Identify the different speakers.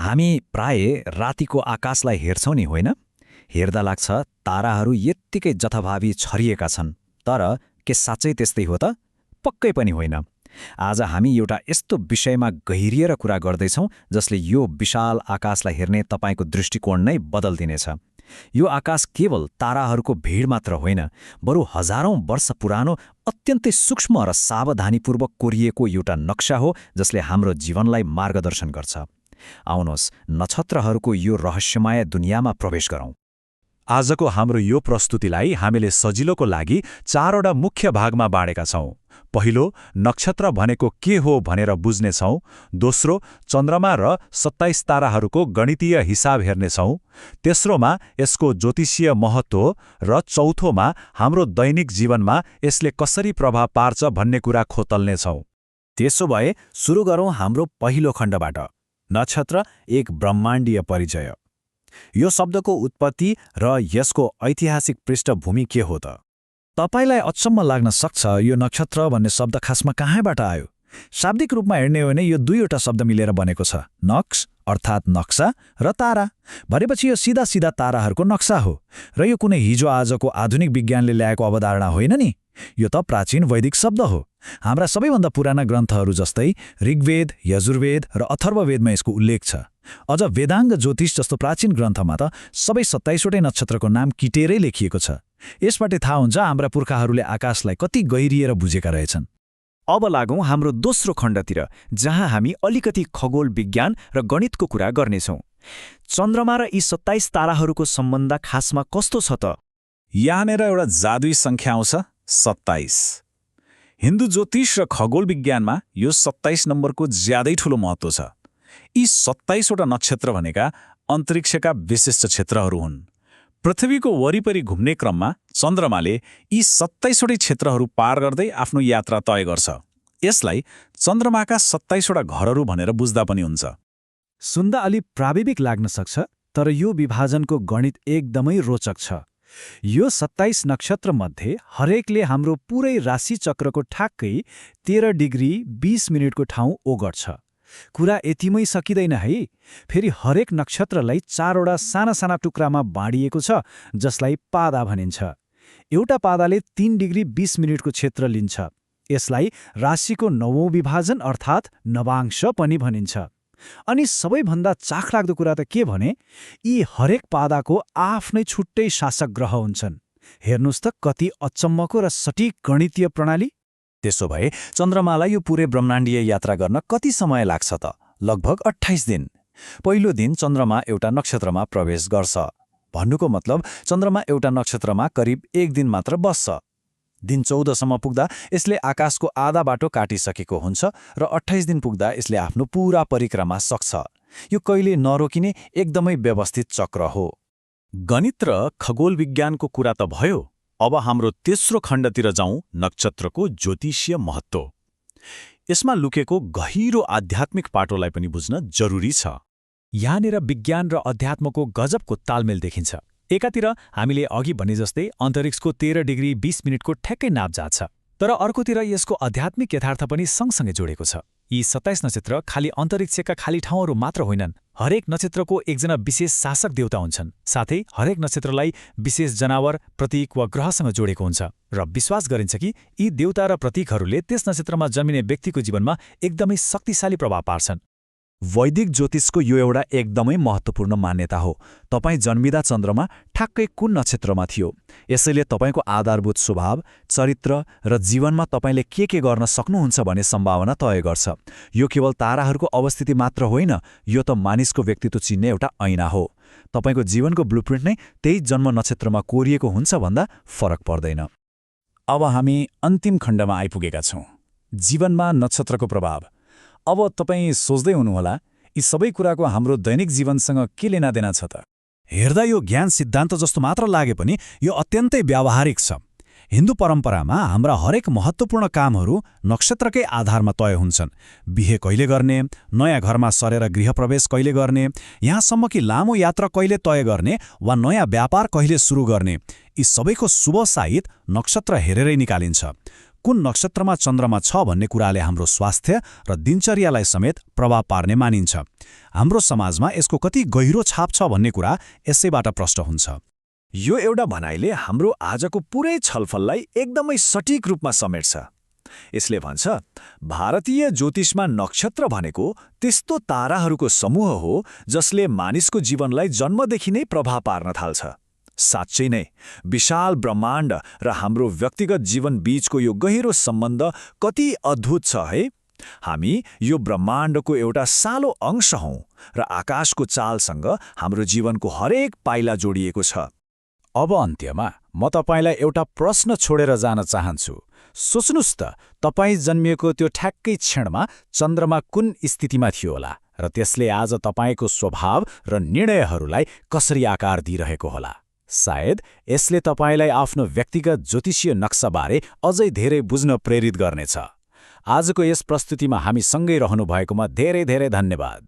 Speaker 1: हामी प्राय रातिको आकाशलाई हेर्छौं नि होइन? हेर्दा लाग्छ ताराहरू यत्तिकै जथाभावी छरिएका छन्। तर के साँच्चै त्यस्तै हो त? पक्कै पनि होइन। आज हामी एउटा यस्तो विषयमा गहिरिएर कुरा गर्दैछौं जसले यो विशाल आकाशलाई हेर्ने तपाईँको दृष्टिकोण नै बदल्दिनेछ। यो आकाश केवल ताराहरूको भिड मात्र होइन, बरु हजारौं वर्ष पुरानो अत्यन्तै सूक्ष्म र सावधानीपूर्वक कोरिएको एउटा नक्सा हो जसले हाम्रो जीवनलाई मार्गदर्शन गर्छ। आउनुहोस् नक्षत्रहरूको यो रहस्यमय दुनियाँमा प्रवेश गरौँ।
Speaker 2: आजको हाम्रो यो प्रस्तुतिलाई हामीले सजिलोको लागि 4वटा मुख्य भागमा बाँडेका छौं। पहिलो, नक्षत्र भनेको के हो भनेर बुझ्नेछौं। दोस्रो, चन्द्रमा र 27 ताराहरूको गणितीय हिसाब हेर्नेछौं। तेस्रोमा, यसको ज्योतिषीय महत्त्व र चौथोमा, हाम्रो दैनिक जीवनमा यसले कसरी प्रभाव पार्छ भन्ने कुरा खोतल्नेछौं।
Speaker 1: त्यसो भए सुरु गरौँ हाम्रो पहिलो खण्डबाट, नक्षत्र एक ब्रह्माण्डीय परिचय। यो शब्दको उत्पत्ति र यसको ऐतिहासिक पृष्ठभूमि के हो त? तपाईलाई अचम्म लाग्न सक्छ यो नक्षत्र भन्ने शब्द खासमा कहाँबाट आयो। शाब्दिक रूपमा हेर्ने हो भने यो दुईवटा शब्द मिलेर बनेको छ, नक्स अर्थात् नक्सा र तारा। भनेपछि यो सीधा सीधा ताराहरूको नक्सा हो। र यो कुनै हिजो आजको आधुनिक विज्ञानले ल्याएको अवधारणा होइन नि, यो त प्राचीन वैदिक शब्द हो। हाम्रा सबैभन्दा पुराना ग्रन्थहरू जस्तै ऋग्वेद, यजुर्वेद र अथर्ववेदमा यसको उल्लेख छ। अझ वेदाङ्ग ज्योतिष जस्तो प्राचीन ग्रन्थमा त सबै 27वटै नक्षत्रको नाम किटेरै लेखिएको छ। यसबाट थाहा हुन्छ हाम्रा पुर्खाहरूले आकाशलाई कति गहिरिएर बुझेका रहेछन्। अब लागौँ हाम्रो दोस्रो खण्डतिर, जहाँ हामी अलिकति खगोल विज्ञान र गणितको कुरा गर्नेछौँ। चन्द्रमा र यी 27 ताराहरूको सम्बन्ध खासमा कस्तो छ त?
Speaker 2: यहाँनिर एउटा जादुई सङ्ख्या आउँछ, 27। हिन्दू ज्योतिष र खगोल विज्ञानमा यो 27 नम्बरको ज्यादै ठूलो महत्त्व छ। यी 27वटा नक्षत्र भनेका अन्तरिक्षका विशिष्ट क्षेत्रहरू हुन्। पृथ्वीको वरिपरि घुम्ने क्रममा चन्द्रमाले यी 27वटै क्षेत्रहरू पार गर्दै आफ्नो यात्रा तय गर्छ। यसलाई चन्द्रमाका 27वटा घरहरू भनेर बुझ्दा पनि हुन्छ।
Speaker 1: सुन्दा अलि प्राविधिक लाग्न सक्छ, तर यो विभाजनको गणित एकदमै रोचक छ। यो 27 नक्षत्रमध्ये हरेकले हाम्रो पुरै राशि चक्रको ठ्याक्कै 13 डिग्री 20 मिनेटको ठाउँ ओगट्छ। कुरा यतिमै सकिँदैन है। फेरि हरेक नक्षत्रलाई 4वटा साना साना टुक्रामा बाँडिएको छ, जसलाई पादा भनिन्छ। एउटा पादाले 3 डिग्री 20 मिनेटको क्षेत्र लिन्छ। यसलाई राशिको 9औं विभाजन अर्थात् नवांश पनि भनिन्छ। अनि सबैभन्दा चाखलाग्दो कुरा त के भने, यी हरेक पादाको आफ्नै छुट्टै शासक ग्रह हुन्छन्। हेर्नुस् त कति अचम्मको र सटीक गणितीय प्रणाली।
Speaker 2: त्यसो भए चन्द्रमालाई यो पुरै ब्रह्माण्डीय यात्रा गर्न कति समय लाग्छ त? लगभग 28 दिन। पहिलो दिन चन्द्रमा एउटा नक्षत्रमा प्रवेश गर्छ। भन्नुको मतलब चन्द्रमा एउटा नक्षत्रमा करिब 1 दिन मात्र बस्छ। दिन 14सम्म पुग्दा यसले आकाशको आधा बाटो काटिसकेको हुन्छ र 28 दिन पुग्दा यसले आफ्नो पूरा परिक्रमा सक्छ। यो कहिले नरोकिने एकदमै व्यवस्थित चक्र हो। गणित र खगोल विज्ञानको कुरा त भयो। अब हाम्रो तेस्रो खण्डतिर जाउँ, नक्षत्रको ज्योतिषीय महत्त्व। यसमा लुकेको गहिरो आध्यात्मिक पाटोलाई पनि बुझ्न जरुरी छ।
Speaker 1: यहाँनिर विज्ञान र अध्यात्मको गजबको तालमेल देखिन्छ। एकातिर हामीले अघि भने जस्तै अन्तरिक्षको 13 डिग्री 20 मिनेटको ठ्याक्कै नाप जाछ, तर अर्कोतिर यसको आध्यात्मिक यथार्थ पनि सँगसँगै जोडेको छ। यी 27 नक्षत्र खाली अन्तरिक्षका खाली ठाउँहरू मात्र होइनन्। हरेक नक्षत्रको एकजना विशेष शासक देवता हुन्छन्। साथै हरेक नक्षत्रलाई विशेष जनावर, प्रतीक वा ग्रहसँग जोडेको हुन्छ र विश्वास गरिन्छ कि यी देवता र प्रतीकहरूले त्यस नक्षत्रमा जन्मिने व्यक्तिको जीवनमा एकदमै शक्तिशाली प्रभाव पार्छन्।
Speaker 2: वैदिक ज्योतिषको यो एउटा एकदमै महत्त्वपूर्ण मान्यता हो। तपाईँ जन्मिँदा चन्द्रमा ठ्याक्कै कुन नक्षत्रमा थियो, यसैले तपाईँको आधारभूत स्वभाव, चरित्र र जीवनमा तपाईँले के गर्न सक्नुहुन्छ भन्ने सम्भावना तय गर्छ। यो केवल ताराहरूको अवस्थिति मात्र होइन, यो त मानिसको व्यक्तित्व चिन्ने एउटा ऐना हो। तपाईँको जीवनको ब्लुप्रिन्ट नै त्यही जन्म नक्षत्रमा कोरिएको हुन्छ भन्दा फरक पर्दैन। अब हामी अन्तिम खण्डमा आइपुगेका छौँ, जीवनमा नक्षत्रको प्रभाव। अब तपाईँ सोच्दै हुनुहोला, यी सबै कुराको हाम्रो दैनिक जीवनसँग के लेनादेना छ त?
Speaker 1: हेर्दा यो ज्ञान सिद्धान्त जस्तो मात्र लागे पनि यो अत्यन्तै व्यावहारिक छ। हिन्दू परम्परामा हाम्रा हरेक महत्त्वपूर्ण कामहरू नक्षत्रकै आधारमा तय हुन्छन्। बिहे कहिले गर्ने, नयाँ घरमा सरेर गृहप्रवेश कहिले गर्ने, यहाँसम्म कि लामो यात्रा कहिले तय गर्ने वा नयाँ व्यापार कहिले सुरु गर्ने, यी सबैको शुभ साइत नक्षत्र हेरेरै निकालिन्छ। कुन नक्षत्रमा चन्द्रमा छ भन्ने कुराले हाम्रो स्वास्थ्य र दिनचर्यालाई समेत प्रभाव पार्ने मानिन्छ। हाम्रो समाजमा यसको कति गहिरो छाप छ भन्ने कुरा यसैबाट प्रष्ट हुन्छ।
Speaker 2: यो एउटा भनाइले हाम्रो आजको पुरै छलफललाई एकदमै सटिक रूपमा समेट्छ। यसले भन्छ, भारतीय ज्योतिषमा नक्षत्र भनेको त्यस्तो ताराहरूको समूह हो जसले मानिसको जीवनलाई जन्मदेखि नै प्रभाव पार्न थाल्छ। साँच्चै नै विशाल ब्रह्माण्ड र हाम्रो व्यक्तिगत जीवन बीचको यो गहिरो सम्बन्ध कति अद्भुत छ है। हामी यो ब्रह्माण्डको एउटा सानो अंश हौं र आकाशको चालसँग हाम्रो जीवनको हरेक पाइला जोडिएको छ।
Speaker 1: अब अन्त्यमा म तपाईलाई एउटा प्रश्न छोडेर जान चाहन्छु। सोच्नुस् त, तपाईँ जन्मिएको त्यो ठ्याक्कै क्षणमा चन्द्रमा कुन स्थितिमा थियो होला र त्यसले आज तपाईँको स्वभाव र निर्णयहरूलाई कसरी आकार दिइरहेको होला। सायद यसले तपाईँलाई आफ्नो व्यक्तिगत ज्योतिषीय नक्साबारे अझै धेरै बुझ्न प्रेरित गर्नेछ। आजको यस प्रस्तुतिमा हामी सँगै रहनुभएकोमा धेरै धेरै धन्यवाद।